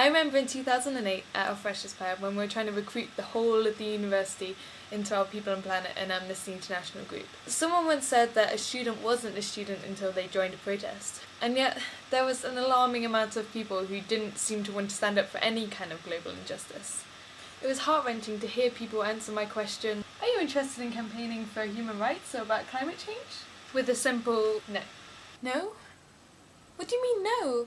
I remember in 2008 at our Freshers' Fair when we were trying to recruit the whole of the university into our People and Planet and Amnesty International group. Someone once said that a student wasn't a student until they joined a protest. And yet there was an alarming amount of people who didn't seem to want to stand up for any kind of global injustice. It was heart-wrenching to hear people answer my question, "Are you interested in campaigning for human rights or about climate change?" with a simple no. No? What do you mean no?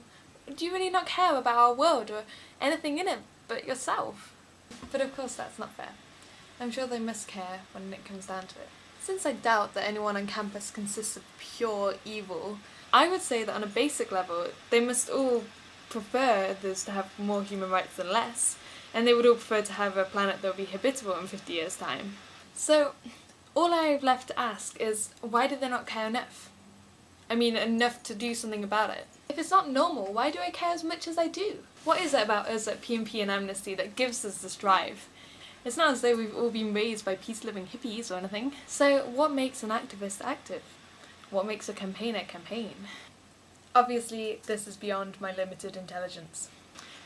Do you really not care about our world or anything in it but yourself? But of course that's not fair. I'm sure they must care when it comes down to it. Since I doubt that anyone on campus consists of pure evil, I would say that on a basic level they must all prefer others to have more human rights than less, and they would all prefer to have a planet that will be habitable in 50 years' time. So all I have left to ask is, why do they not care enough? I mean, enough to do something about it. If it's not normal, why do I care as much as I do? What is it about us at P&P and Amnesty that gives us this drive? It's not as though we've all been raised by peace-loving hippies or anything. So what makes an activist active? What makes a campaigner campaign? Obviously, this is beyond my limited intelligence.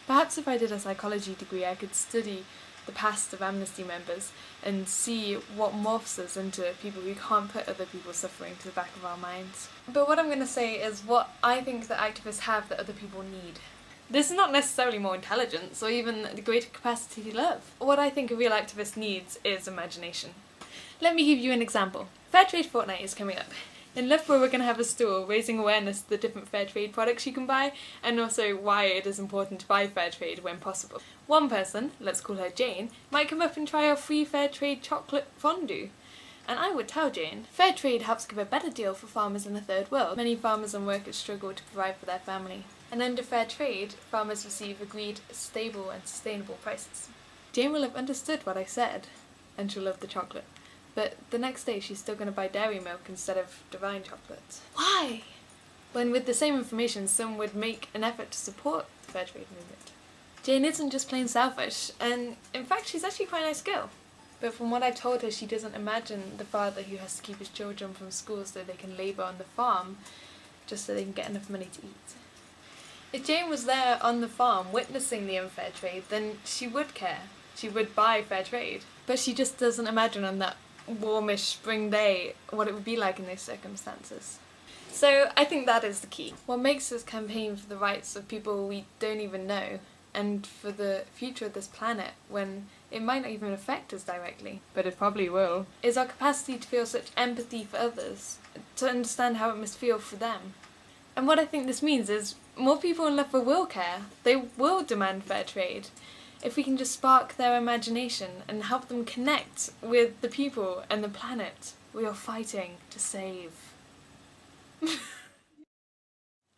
Perhaps if I did a psychology degree, I could study the past of Amnesty members and see what morphs us into people who can't put other people's suffering to the back of our minds. But what I'm going to say is what I think that activists have that other people need. This is not necessarily more intelligence or even the greater capacity to love. What I think a real activist needs is imagination. Let me give you an example. Fair Trade Fortnight is coming up. In Loughborough we're going to have a stall raising awareness to the different fair trade products you can buy and also why it is important to buy fair trade when possible. One person, let's call her Jane, might come up and try our free fair trade chocolate fondue. And I would tell Jane, fair trade helps give a better deal for farmers in the third world. Many farmers and workers struggle to provide for their family. And under fair trade, farmers receive agreed, stable and sustainable prices. Jane will have understood what I said, and she'll love the chocolate. But the next day she's still going to buy dairy milk instead of divine chocolate. Why? When with the same information some would make an effort to support the fair trade movement. Jane isn't just plain selfish, and in fact she's actually quite a nice girl. But from what I've told her, she doesn't imagine the father who has to keep his children from school so they can labour on the farm just so they can get enough money to eat. If Jane was there on the farm witnessing the unfair trade, then she would care. She would buy fair trade. But she just doesn't imagine on that warmish spring day what it would be like in those circumstances. So I think that is the key. What makes us campaign for the rights of people we don't even know and for the future of this planet when it might not even affect us directly, but it probably will, is our capacity to feel such empathy for others, to understand how it must feel for them. And what I think this means is more people in Loughborough will care. They will demand fair trade. If we can just spark their imagination and help them connect with the people and the planet we are fighting to save.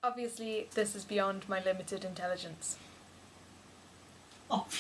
Obviously, this is beyond my limited intelligence. Obviously.